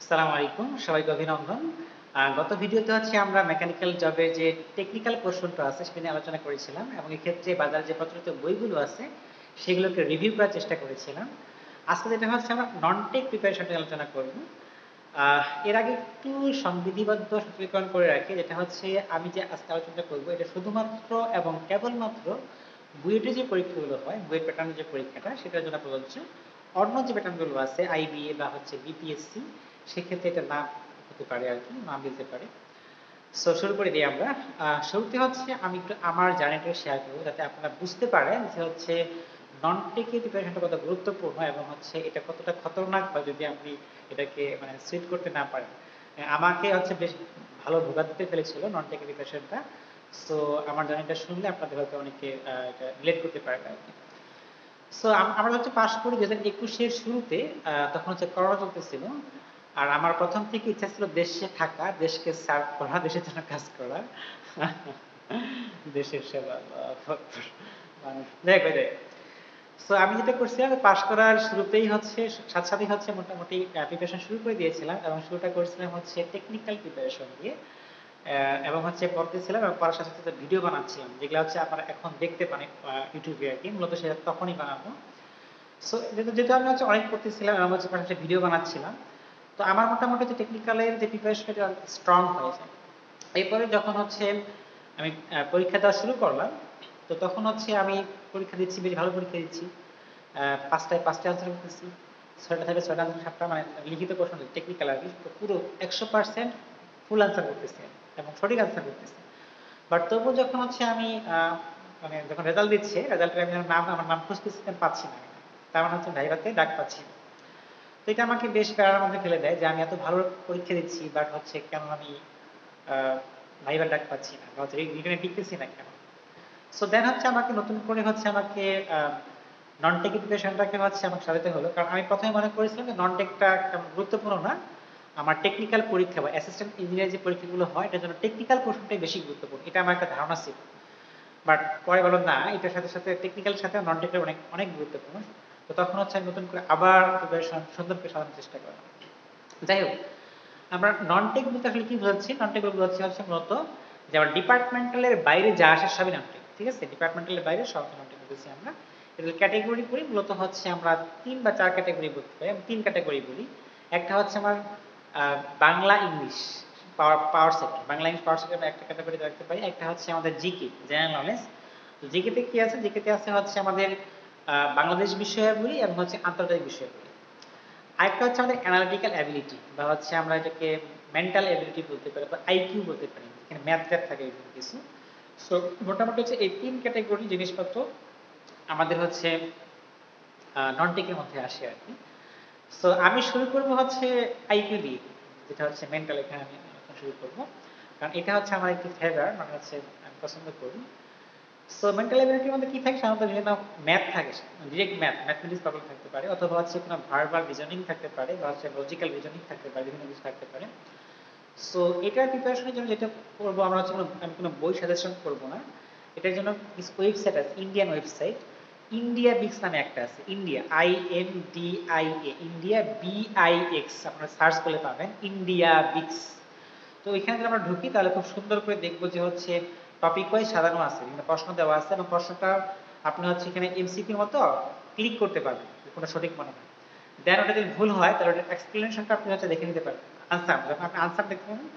আসসালামু আলাইকুম, সবাইকে অভিনন্দন। গত ভিডিওতে হচ্ছে আমরা মেকানিক্যাল জবের যে টেকনিক্যাল পোর্শনটা আছে সেটা নিয়ে আলোচনা করেছিলাম এবং এক্ষেত্রে বাজারে যে প্রচলিত বইগুলো আছে সেগুলোকে রিভিউ করার চেষ্টা করেছিলাম। আজকে যেটা হচ্ছে আমরা নন টেক প্রিপারেশন নিয়ে আলোচনা করব। এর আগে একটু সংবিধিবদ্ধ সূত্রীকরণ করে রাখি, যেটা হচ্ছে আমি যে আজকে আলোচনা করব এটা শুধুমাত্র এবং কেবলমাত্র বুয়েটে যে পরীক্ষাগুলো হয়, বুয়েট প্যাটার্নের যে পরীক্ষাটা সেটার জন্য প্রযোজ্য। অন্য যে প্যাটার্নগুলো আছে আইবিএ বা হচ্ছে বিপিএসসি, সেক্ষেত্রে এটা না হতে পারে আর কি, না মিলতে পারে। সো শুরু করে দিই আমরা। শুরুতে হচ্ছে আমি একটু আমার জার্নিটা শেয়ার করবো যাতে আপনারা বুঝতে পারেন যে হচ্ছে নন টেকের প্রিপারেশনটা কত গুরুত্বপূর্ণ এবং হচ্ছে এটা কতটা খতরনাক হয় যদি আপনি এটাকে মানে সুইট করতে না পারেন। আমাকে হচ্ছে বেশ ভালো ভোগান্তিতে ফেলেছিল নন টেকের প্রিপারেশনটা। সো আমার জার্নিটা শুনলে আপনাদের হয়তো অনেকে এটা রিলেট করতে পারবে আর কি। সো আমরা হচ্ছে পাশ করি 2021-এর শুরুতে। তখন হচ্ছে করোনা চলতেছিল। আর আমার প্রথম থেকে ইচ্ছা ছিল দেশে থাকা, দেশকে সার্ভ করা, দেশের জন্য কাজ করা। দেশের সেবা, আল্লাহু আকবার। মানুষ যাই হোক, সো আমি যেটা করছিলাম পাশ করার শুরুতেই হচ্ছে সাথে সাথেই হচ্ছে মোটামুটি প্রিপারেশন শুরু করে দিয়েছিলাম এবং শুরুটা করেছিলাম হচ্ছে টেকনিক্যাল প্রিপারেশন দিয়ে। এবং হচ্ছে পড়তেছিলাম এবং পড়ার সাথে সাথে ভিডিও বানাচ্ছিলাম, যেগুলো হচ্ছে আপনারা এখন দেখতে পান ইউটিউবে আর কি, মূলত সেটা তখনই বানাবো। সো যেহেতু আমি হচ্ছে অনেক পড়তেছিলাম এবং হচ্ছে পাশাপাশি ভিডিও বানাচ্ছিলাম, তো আমার মোটামুটি যে টেকনিক্যালের যে প্রিপারেশন এটা স্ট্রং হয়েছে। এরপরে যখন হচ্ছে আমি পরীক্ষা দেওয়া শুরু করলাম, তো তখন হচ্ছে আমি পরীক্ষা দিচ্ছি, বেশ ভালো পরীক্ষা দিচ্ছি। পাঁচটায় পাঁচটা আনসার করতেছি, ছয়টা থেকে ছয়টা আনসার, সাতটা মানে লিখিত প্রশ্ন টেকনিক্যাল আর কি, তো পুরো 100% ফুল আনসার করতেছি এবং সঠিক আনসার করতেছি। বাট তবুও যখন হচ্ছে আমি মানে যখন রেজাল্ট দিচ্ছে, রেজাল্টের আমি আমার নাম খুঁজতেছি, পাচ্ছি না। তার মানে হচ্ছে ভাইভাতে ডাক পাচ্ছি না। তো এটা আমাকে বেশ প্যারার মধ্যে ফেলে দেয় যে আমি এত ভালো পরীক্ষা দিচ্ছি, বাট হচ্ছে কেন আমি ভাইবার ডাক পাচ্ছি না বা হচ্ছে রিটেনে টিকতেছি না কেন। সো দেন হচ্ছে আমাকে নতুন করে হচ্ছে আমাকে নন টেক এডুকেশনটাকে হচ্ছে আমাকে সাজাতে হলো, কারণ আমি প্রথমে মনে করেছিলাম যে নন টেকটা গুরুত্বপূর্ণ না, আমার টেকনিক্যাল পরীক্ষা বা অ্যাসিস্ট্যান্ট ইঞ্জিনিয়ার যে পরীক্ষাগুলো হয় এটার জন্য টেকনিক্যাল পোর্শনটাই বেশি গুরুত্বপূর্ণ, এটা আমার একটা ধারণা ছিল। বাট পরে বললাম না, এটার সাথে সাথে টেকনিক্যাল সাথে নন টেকনিক্যাল অনেক অনেক গুরুত্বপূর্ণ। তো তখন হচ্ছে আমি নতুন করে আবার প্রিপারেশন সুন্দর করে সাজানোর চেষ্টা করলাম। যাই হোক, আমরা নন টেক বলতে আসলে কি বোঝাচ্ছি? নন টেক বোঝাচ্ছি হচ্ছে মূলত যে আমার ডিপার্টমেন্টালের বাইরে যা আসে সবই নন টেক, ঠিক আছে? ডিপার্টমেন্টালের বাইরে সব নন টেক বলতেছি আমরা। এগুলো ক্যাটাগরি করি, মূলত হচ্ছে আমরা 3 বা 4 ক্যাটাগরি বলতে পারি। আমি 3 ক্যাটাগরি বলি। একটা হচ্ছে আমার Bangla English power power sector, Bangla English power sector একটা ক্যাটাগরি রাখতে পারি। একটা হচ্ছে আমাদের জিকে, জেনারেল নলেজ। তো জিকেতে কি আছে? জিকেতে আছে হচ্ছে আমাদের বাংলাদেশ বিষয়াবলী এবং হচ্ছে আন্তর্জাতিক বিষয়াবলী। আরেকটা হচ্ছে আমাদের অ্যানালিটিক্যাল অ্যাবিলিটি বা হচ্ছে আমরা এটাকে মেন্টাল অ্যাবিলিটি বলতে পারি বা আইকিউ বলতে পারি, এখানে ম্যাথ ট্যাথ থাকে এরকম কিছু। সো মোটামুটি হচ্ছে এই 3 ক্যাটাগরি জিনিসপত্র আমাদের হচ্ছে নন টেকের মধ্যে আসে আর কি। সো আমি শুরু করব হচ্ছে আইকিউ দিয়ে, যেটা হচ্ছে মেন্টাল, এখানে আমি এখন শুরু করব, কারণ এটা হচ্ছে আমার একটু ফেভার, মানে হচ্ছে আমি পছন্দ করি। সো মেন্টাল এবিলিটির মধ্যে কি থাকে? সাধারণত বিভিন্ন ম্যাথ থাকে, ডিরেক্ট ম্যাথমেটিক্স প্রবলেম থাকতে পারে, অথবা হচ্ছে কোনো ভার্বাল রিজনিং থাকতে পারে, বা হচ্ছে লজিক্যাল রিজনিং থাকতে পারে, বিভিন্ন কিছু থাকতে পারে। সো এটার প্রিপারেশনের জন্য যেটা করবো আমরা হচ্ছে আমি কোনো বই সাজেশন করবো না। এটার জন্য কিছু ওয়েবসাইট আছে, ইন্ডিয়ান ওয়েবসাইট। ইন্ডিয়া বিক্স নামে একটা আছে, ইন্ডিয়া INDIA, ইন্ডিয়া BIX, আপনারা সার্চ করলে পাবেন ইন্ডিয়া বিক্স। তো এখানে যদি আমরা ঢুকি তাহলে খুব সুন্দর করে দেখবো যে হচ্ছে টপিক ওয়াইজ সাজানো আছে, বিভিন্ন প্রশ্ন দেওয়া আছে এবং প্রশ্নটা আপনি হচ্ছে এখানে এমসিকিউর মতো ক্লিক করতে পারবেন কোনটা সঠিক মনে হয়। দেন ওটা যদি ভুল হয় তাহলে ওটার এক্সপ্লেনেশনটা আপনি হচ্ছে দেখে নিতে পারবেন। আনসার, যখন আপনি আনসার দেখতে পাবেন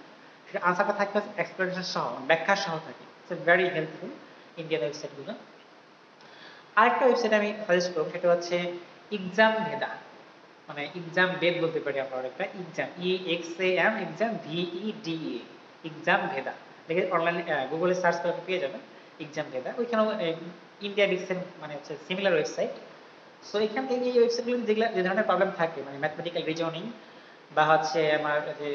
সেটা আনসারটা থাকে হচ্ছে এক্সপ্লেনেশন সহ, ব্যাখ্যা সহ থাকে। ইটস ভেরি হেল্পফুল ইন্ডিয়ান ওয়েবসাইটগুলো। আরেকটা ওয়েবসাইট আমি সাজেস্ট করবো, সেটা হচ্ছে এক্সাম ভেদা, মানে এক্সাম বেদ বলতে পারি আমরা অনেকটা, exam EXAM, exam VEDA, exam ভেদা দেখে অনলাইনে গুগলে সার্চ করে পেয়ে যাবেন এক্সাম ভেদা। ওইখানেও ইন্ডিয়া বিক্সের মানে হচ্ছে সিমিলার ওয়েবসাইট। সো এখান থেকে এই ওয়েবসাইটগুলো যেগুলো যে ধরনের প্রবলেম থাকে, মানে ম্যাথমেটিক্যাল রিজনিং বা হচ্ছে আমার যে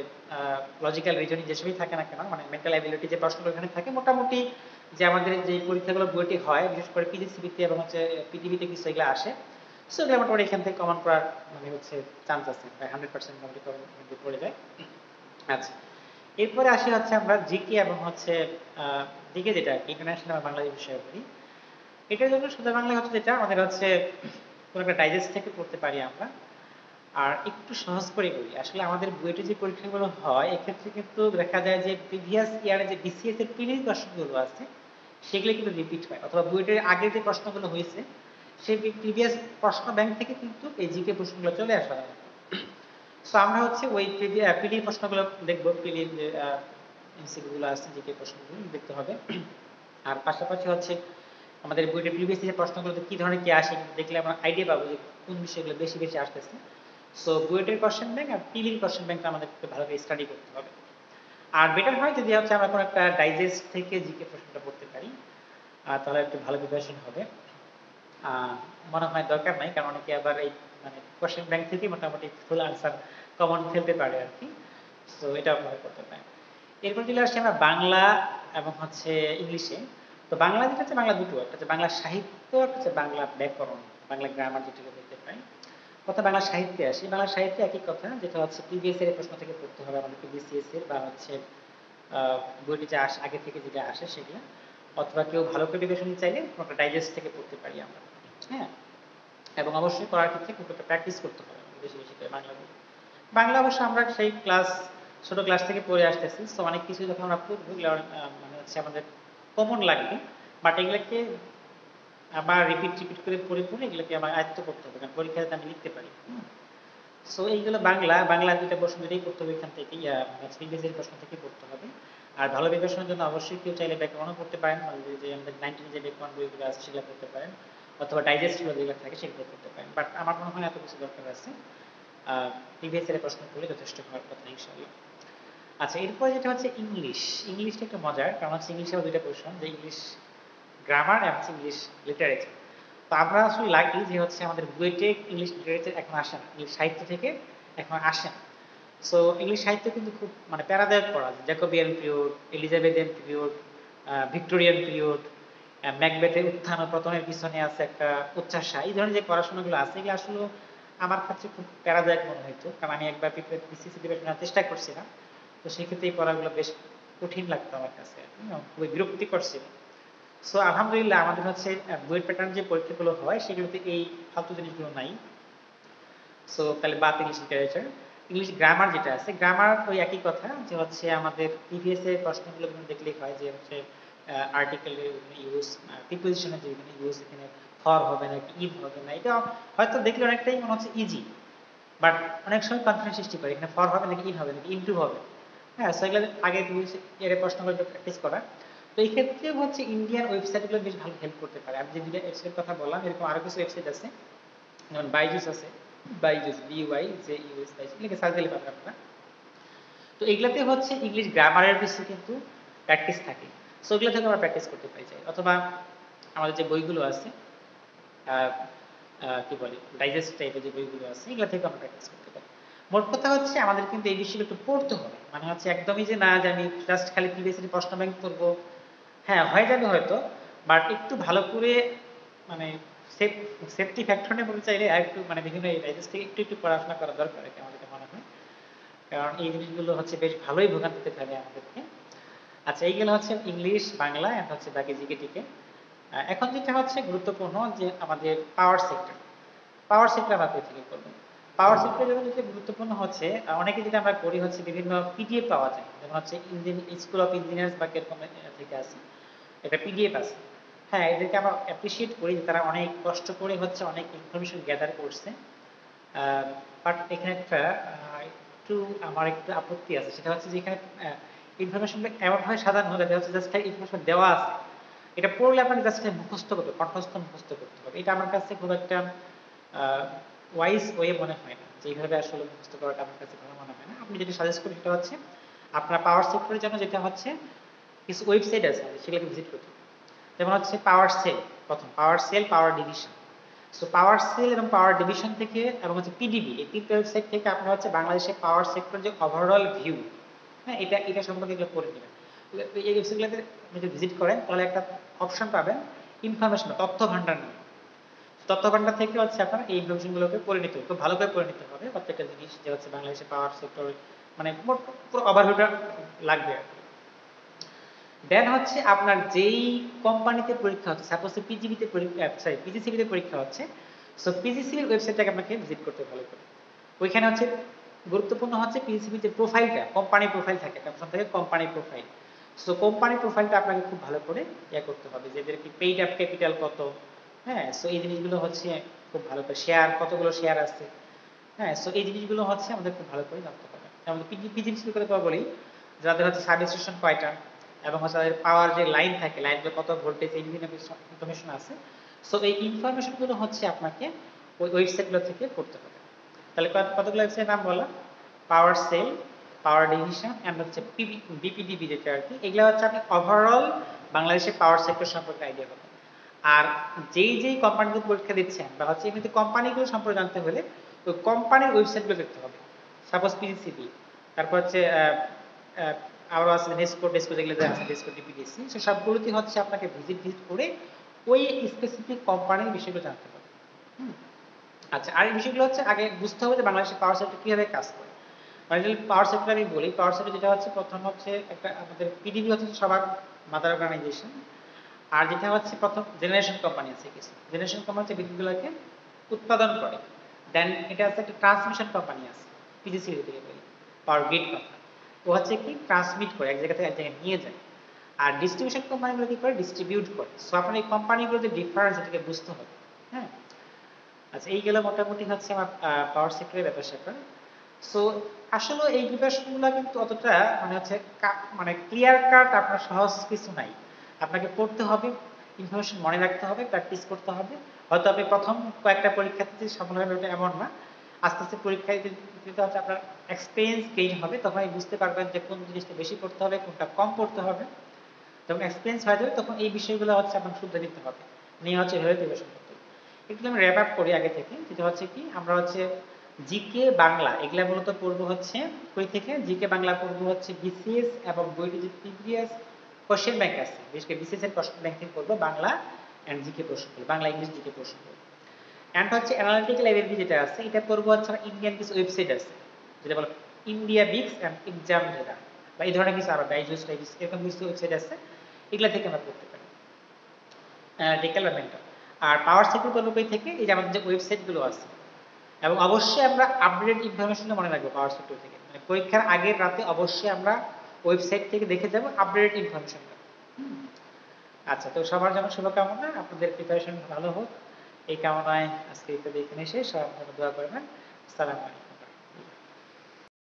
লজিক্যাল রিজনিং যেসবই থাকে না কেন, মানে মেন্টাল অ্যাবিলিটি যে প্রশ্নগুলো এখানে থাকে, মোটামুটি যে আমাদের যে পরীক্ষাগুলো বইটি হয় বিশেষ করে পিজিসিবিতে এবং হচ্ছে পিটিভিতে কিছু এগুলো আসে, সো এগুলো মোটামুটি এখান থেকে কমন করার মানে হচ্ছে চান্স আছে, প্রায় 100% মোটামুটি কমন পড়ে যায়। আচ্ছা, এরপরে আসি হচ্ছে আমরা জিকে এবং হচ্ছে জিকে যেটা ইন্টারন্যাশনাল বাংলাদেশ বিষয়ে বলি। এটার জন্য সোজা বাংলা হচ্ছে যেটা আমাদের হচ্ছে কোনো একটা ডাইজেস্ট থেকে পড়তে পারি আমরা। আর একটু সহজ করে বলি, আসলে আমাদের বুয়েটে যে পরীক্ষাগুলো হয় এক্ষেত্রে কিন্তু দেখা যায় যে প্রিভিয়াস ইয়ারে যে বিসিএস এর প্রিলিম কোশ্চেনগুলো আছে সেগুলো কিন্তু রিপিট হয়, অথবা বুয়েটের আগে যে প্রশ্নগুলো হয়েছে সেই প্রিভিয়াস প্রশ্ন ব্যাংক থেকে কিন্তু এই জিকে প্রশ্নগুলো চলে আসে। সো আমরা হচ্ছে ওই প্রিলিম প্রশ্নগুলো দেখবো, প্রিলিম যে এমসিকিউ গুলো আছে জিকে প্রশ্নগুলো দেখতে হবে। আর পাশাপাশি হচ্ছে আমাদের বুয়েটের প্রিভিয়াস যে প্রশ্নগুলোতে কি ধরনের কি আসে দেখলে আমরা আইডিয়া পাবো যে কোন বিষয়গুলো বেশি বেশি আসতেছে। সো বুয়েটের কোশ্চেন ব্যাংক আর প্রিলিম কোশ্চেন ব্যাংকটা আমাদেরকে ভালো করে স্টাডি করতে হবে। আর বেটার হয় যদি হচ্ছে আমরা কোনো একটা ডাইজেস্ট থেকে জিকে প্রশ্নটা পড়তে পারি, তাহলে একটু ভালো প্রিপারেশন হবে। মনে হয় দরকার নাই, কারণ অনেকে আবার এই মানে কোশ্চেন ব্যাংক থেকে মোটামুটি ফুল আনসার কমন ফেলতে পারে আর কি। সো এটা আপনারা করতে পারেন। এরপর চলে আসছি আমরা বাংলা এবং হচ্ছে ইংলিশে। তো বাংলা যেটা হচ্ছে বাংলা দুটো, একটা হচ্ছে বাংলা সাহিত্য, একটা হচ্ছে বাংলা ব্যাকরণ, বাংলা গ্রামার যেটাকে বলতে পারি। কথা বাংলা সাহিত্যে আসি। বাংলা সাহিত্যে একই কথা, যেটা হচ্ছে প্রিভিয়াস এর প্রশ্ন থেকে পড়তে হবে আমাদেরকে, বিসিএস এর বা হচ্ছে বইটি যে আগে থেকে যেটা আসে সেগুলো, অথবা কেউ ভালো করে প্রিপারেশন চাইলে একটা ডাইজেস্ট থেকে পড়তে পারি আমরা। হ্যাঁ, এবং অবশ্যই পড়ার ক্ষেত্রে খুব একটা প্র্যাকটিস করতে হবে বেশি বেশি করে বাংলা বই। বাংলা অবশ্য আমরা সেই ছোট ক্লাস থেকে পড়ে আসতেছি, তো অনেক কিছু যখন আমরা পড়বো মানে হচ্ছে আমাদের কমন লাগবে, বাট এগুলোকে আবার রিপিট করে পড়ে পড়ে এগুলোকে আমার আয়ত্ত করতে হবে, কারণ পরীক্ষাতে আমি লিখতে পারি। সো এইগুলো বাংলা দুইটা প্রশ্ন দুটোই পড়তে হবে এখান থেকে, ইংরেজির প্রশ্ন থেকে পড়তে হবে। আর ভালো প্রিপারেশনের জন্য অবশ্যই কেউ চাইলে ব্যাকরণও পড়তে পারেন, যে আমাদের 19 যে ব্যাকরণ বইগুলো আছে সেগুলো পড়তে পারেন, অথবা ডাইজেস্টগুলো যেগুলো থাকে সেগুলো পড়তে পারেন। বাট আমার মনে হয় এত কিছু দরকার আছে, প্রিভিয়াস এর প্রশ্ন পড়লে যথেষ্ট হওয়ার কথা ইনশাআল্লাহ। আচ্ছা, এরপরে যেটা হচ্ছে ইংলিশটা একটু মজার, কারণ হচ্ছে ইংলিশে দুইটা পোর্শন, যে ইংলিশ গ্রামার এবং ইংলিশ লিটারেচার। তো আমরা আসলে লাগি যে হচ্ছে আমাদের বুয়েটে ইংলিশ লিটারেচার এখন আসে না, ইংলিশ সাহিত্য থেকে এখন আসে না। সো ইংলিশ সাহিত্য কিন্তু খুব মানে প্যারাদায়ক পড়া, Jacobean period, Elizabethan period, Victorian period, ম্যাকবেথের উত্থান ও পতনের পিছনে আছে একটা উচ্চাসা, এই ধরনের যে পড়াশোনাগুলো আছে এগুলো আসলে আমার কাছে খুব প্যারাদায়ক মনে হইতো, কারণ আমি একবার বিসিএস প্রিপারেশন চেষ্টা করছিলাম। তো সেক্ষেত্রে এই পড়াগুলো বেশ কঠিন লাগতো আমার কাছে, খুবই বিরক্তিকর ছিল। সো আলহামদুলিল্লাহ আমাদের হচ্ছে বুয়েট প্যাটার্ন যে পরীক্ষাগুলো হয় সেগুলোতে এই ফালতু জিনিসগুলো নাই। সো তাহলে বাদ ইংলিশ লিটারেচার। ইংলিশ গ্রামার যেটা আছে, গ্রামার ওই একই কথা, যে হচ্ছে আমাদের প্রিভিয়াস এর প্রশ্নগুলো দেখলেই হয় যে হচ্ছে আর্টিকেলের ইউজ, প্রিপোজিশনের যে ইউজ, এখানে ফর হবে না কি ইভ হবে না, এটা হয়তো দেখলে অনেকটাই মনে হচ্ছে ইজি, বাট অনেক সময় কনফিউশন সৃষ্টি করে, এখানে ফর হবে নাকি ইন হবে নাকি ইনটু হবে। হ্যাঁ, সো এগুলো আগে এর প্রশ্নগুলো প্র্যাকটিস করা। তো এই ক্ষেত্রে হচ্ছে ইন্ডিয়ান ওয়েবসাইটগুলো বেশ ভালো হেল্প করতে পারে। আমি যে দুটো ওয়েবসাইটের কথা বললাম, এরকম আরো কিছু ওয়েবসাইট আছে, যেমন বাইজুস আছে, বাইজুস BYJUS, লিখে সার্চ দিলে পাবেন আপনারা। তো এগুলাতে হচ্ছে ইংলিশ গ্রামারের কিছু কিন্তু প্র্যাকটিস থাকে, সো ওগুলো থেকে আমরা প্র্যাকটিস করতে পারি চাই, অথবা আমাদের যে বইগুলো আছে কি বলে ডাইজেস্ট টাইপের যে বইগুলো আছে এগুলো থেকে আমরা প্র্যাকটিস করতে পারি। মোট কথা হচ্ছে আমাদের কিন্তু এই বিষয়গুলো একটু পড়তে হবে, মানে হচ্ছে একদমই যে না যে আমি জাস্ট খালি প্রিভিয়াস প্রশ্ন ব্যাংক করবো, হ্যাঁ হয়ে যাবে হয়তো, বাট একটু ভালো করে মানে সেফটি ফ্যাক্টর নিয়ে বলতে চাইলে আর একটু মানে বিভিন্ন ডাইজেস্ট থেকে একটু একটু পড়াশোনা করা দরকার আর কি, আমাদের মনে হয়, কারণ এই জিনিসগুলো হচ্ছে বেশ ভালোই ভোগান্তিতে ফেলে আমাদেরকে। আচ্ছা, এইগুলো হচ্ছে ইংলিশ, বাংলা, এন্ড হচ্ছে বাকি জিকে টিকে। এখন যেটা হচ্ছে গুরুত্বপূর্ণ যে আমাদের পাওয়ার সেক্টর আমরা কোথা থেকে করবো। পাওয়ার সেক্টরের জন্য যেটা গুরুত্বপূর্ণ হচ্ছে, অনেকে যেটা আমরা করি হচ্ছে বিভিন্ন পিডিএফ পাওয়া যায়, যেমন হচ্ছে স্কুল অফ ইঞ্জিনিয়ার্স বা কিরকম থেকে আছে একটা পিডিএফ আছে। হ্যাঁ, এদেরকে আমরা অ্যাপ্রিসিয়েট করি যে তারা অনেক কষ্ট করে হচ্ছে অনেক ইনফরমেশন গ্যাদার করছে, বাট এখানে একটা একটু আমার একটু আপত্তি আছে, সেটা হচ্ছে যে এখানে ইনফরমেশনটা এমনভাবে সাজানো যাতে হচ্ছে জাস্ট ইনফরমেশন দেওয়া আছে, এটা পড়লে আপনাকে জাস্ট মুখস্থ করতে হবে, কণ্ঠস্থ মুখস্থ করতে হবে। এটা আমার কাছে খুব একটা ওয়াইজ ওয়ে মনে হয় না, যে এইভাবে আসলে মুখস্থ করাটা আমার কাছে ভালো মনে হয় না। আপনি যেটা সাজেস্ট করি সেটা হচ্ছে আপনার পাওয়ার সেক্টরের জন্য যেটা হচ্ছে কিছু ওয়েবসাইট আছে সেগুলোকে ভিজিট করতে হবে, যেমন হচ্ছে পাওয়ার সেল, প্রথম পাওয়ার সেল, পাওয়ার ডিভিশন। সো পাওয়ার সেল এবং পাওয়ার ডিভিশন থেকে এবং হচ্ছে পিডিবি, এই তিনটে ওয়েবসাইট থেকে আপনারা হচ্ছে বাংলাদেশের পাওয়ার সেক্টর যে ওভারঅল ভিউ, হ্যাঁ এটা সম্পর্কে এগুলো পড়ে নেবেন। এই ওয়েবসাইটগুলোতে আপনি যদি ভিজিট করেন তাহলে একটা অপশন পাবেন ইনফরমেশন, তথ্য ভান্ডার নিয়ে। তথ্য ভান্ডার থেকে হচ্ছে আপনার এই ইনফরমেশনগুলোকে পড়ে নিতে হবে, খুব ভালো করে পড়ে নিতে হবে প্রত্যেকটা জিনিস, যে হচ্ছে বাংলাদেশের পাওয়ার সেক্টর মানে পুরো ওভারভিউটা লাগবে আর কি। দেন হচ্ছে আপনার যেই কোম্পানিতে পরীক্ষা হচ্ছে, সাপোজ পিজিবিতে পরীক্ষা, পিজিসিবিতে পরীক্ষা হচ্ছে, সো পিজিসিবির ওয়েবসাইটটাকে আপনাকে ভিজিট করতে ভালো করে। ওইখানে হচ্ছে গুরুত্বপূর্ণ হচ্ছে পিএসসিবি যে প্রোফাইলটা, কোম্পানি প্রোফাইল থাকে, একটা অপশন থাকে কোম্পানি প্রোফাইল। সো কোম্পানি প্রোফাইলটা আপনাকে খুব ভালো করে করতে হবে, যে এদের কি পেইড আপ ক্যাপিটাল কত, হ্যাঁ, সো এই জিনিসগুলো হচ্ছে খুব ভালো করে, শেয়ার কতগুলো শেয়ার আছে, হ্যাঁ, সো এই জিনিসগুলো হচ্ছে আমাদের খুব ভালো করে জানতে হবে। আমাদের পিজিএমসি শুরু করে বলি, যাদের হচ্ছে সাবস্টেশন কয়টা, এবং হচ্ছে তাদের পাওয়ার যে লাইন থাকে, লাইনগুলো কত ভোল্টেজ, এই বিভিন্ন ইনফরমেশন আছে। সো এই ইনফরমেশনগুলো হচ্ছে আপনাকে ওই ওয়েবসাইটগুলো থেকে করতে হবে। তাহলে কতগুলো ওয়েবসাইট নাম বলা, পাওয়ার সেল, পাওয়ার ডিভিশন এন্ড হচ্ছে বিপিডিবি যেটা আর কি, এগুলো হচ্ছে আপনি ওভারঅল বাংলাদেশের পাওয়ার সেক্টর সম্পর্কে আইডিয়া পাবেন। আর যেই কোম্পানিগুলো পরীক্ষা দিচ্ছেন বা হচ্ছে এমনিতে কোম্পানিগুলো সম্পর্কে জানতে হলে ওই কোম্পানির ওয়েবসাইটগুলো দেখতে হবে। সাপোজ পিজিসিবি, তারপর হচ্ছে আরও আছে ডেস্কো যেগুলো আছে, ডেস্কো ডিপিডিসি, সে সবগুলোতে হচ্ছে আপনাকে ভিজিট করে ওই স্পেসিফিক কোম্পানির বিষয়গুলো জানতে হবে। আচ্ছা, আর এই বিষয়গুলো হচ্ছে আগে বুঝতে হবে যে বাংলাদেশের পাওয়ার সেক্টর কিভাবে কাজ করে। মানে যদি পাওয়ার সেক্টর আমি বলি, পাওয়ার সেক্টর যেটা হচ্ছে প্রথম হচ্ছে একটা আমাদের পিডিবি হচ্ছে সবার মাদার অর্গানাইজেশন। আর যেটা হচ্ছে প্রথম জেনারেশন কোম্পানি আছে কিছু, জেনারেশন কোম্পানি হচ্ছে বিদ্যুৎগুলোকে উৎপাদন করে। দেন এটা হচ্ছে একটা ট্রান্সমিশন কোম্পানি আছে, পিজিসি থেকে বলি, পাওয়ার গ্রিড কথা, ও হচ্ছে কি ট্রান্সমিট করে এক জায়গা থেকে এক জায়গায় নিয়ে যায়। আর ডিস্ট্রিবিউশন কোম্পানিগুলো কি করে, ডিস্ট্রিবিউট করে। সো আপনার এই কোম্পানিগুলো যে ডিফারেন্স, এটাকে বুঝতে হবে। হ্যাঁ, আচ্ছা, এই গেল মোটামুটি হচ্ছে আমার পাওয়ার সেক্টরের ব্যাপার স্যাপার। সো আসলে এই প্রিপারেশনগুলো কিন্তু অতটা মানে হচ্ছে মানে ক্লিয়ার কাট আপনার সহজ কিছু নাই। আপনাকে পড়তে হবে, ইনফরমেশন মনে রাখতে হবে, প্র্যাকটিস করতে হবে। হয়তো আপনি প্রথম কয়েকটা পরীক্ষাতে সফল হবে ওটা এমন না, আস্তে আস্তে পরীক্ষায় দিতে হচ্ছে আপনার এক্সপিরিয়েন্স গেইন হবে, তখন বুঝতে পারবেন যে কোন জিনিসটা বেশি পড়তে হবে, কোনটা কম পড়তে হবে। যখন এক্সপিরিয়েন্স হয়ে যাবে তখন এই বিষয়গুলো হচ্ছে আপনার শুদ্ধ নিতে হবে, নিয়ে হচ্ছে এভাবে প্রিপারেশন করতে হবে। এগুলো আমি র্যাপ আপ করি আগে থেকে, যেটা হচ্ছে কি আমরা হচ্ছে জিকে বাংলা এগুলা মূলত পড়বো হচ্ছে কই থেকে, জিকে বাংলা পড়বো হচ্ছে বিসিএস এবং বইটি যে প্রিভিয়াস কোশ্চেন ব্যাংক আছে, বিশেষ করে বিসিএস এর কোশ্চেন ব্যাংক থেকে পড়বো বাংলা এন্ড জিকে প্রশ্ন করবো, বাংলা ইংলিশ জিকে প্রশ্ন করবো। এন্ড হচ্ছে অ্যানালিটিক্যাল এবিলিটি যেটা আছে, এটা পড়বো হচ্ছে ইন্ডিয়ান কিছু ওয়েবসাইট আছে, যেটা বলে ইন্ডিয়া বিক্স এন্ড এক্সাম যেটা, বা এই ধরনের কিছু আরো ডাইজেস্ট এরকম কিছু ওয়েবসাইট আছে, এগুলা থেকে আমরা পড়তে পারি অ্যানালিটিক্যাল বা মেন্টাল। আর পাওয়ার সেক্টর পড়বো কই থেকে, এই যে আমাদের যে ওয়েবসাইটগুলো আছে, এবং অবশ্যই আমরা আপডেট ইনফরমেশনটা মনে রাখবো পাওয়ার সেক্টর থেকে, মানে পরীক্ষার আগের রাতে অবশ্যই আমরা ওয়েবসাইট থেকে দেখে যাব আপডেট ইনফরমেশনটা। আচ্ছা, তো সবার জন্য শুভকামনা, আপনাদের প্রিপারেশন ভালো হোক এই কামনায় আজকে এখানে শেষ। সবাই দোয়া করবেন। আসসালামু আলাইকুম।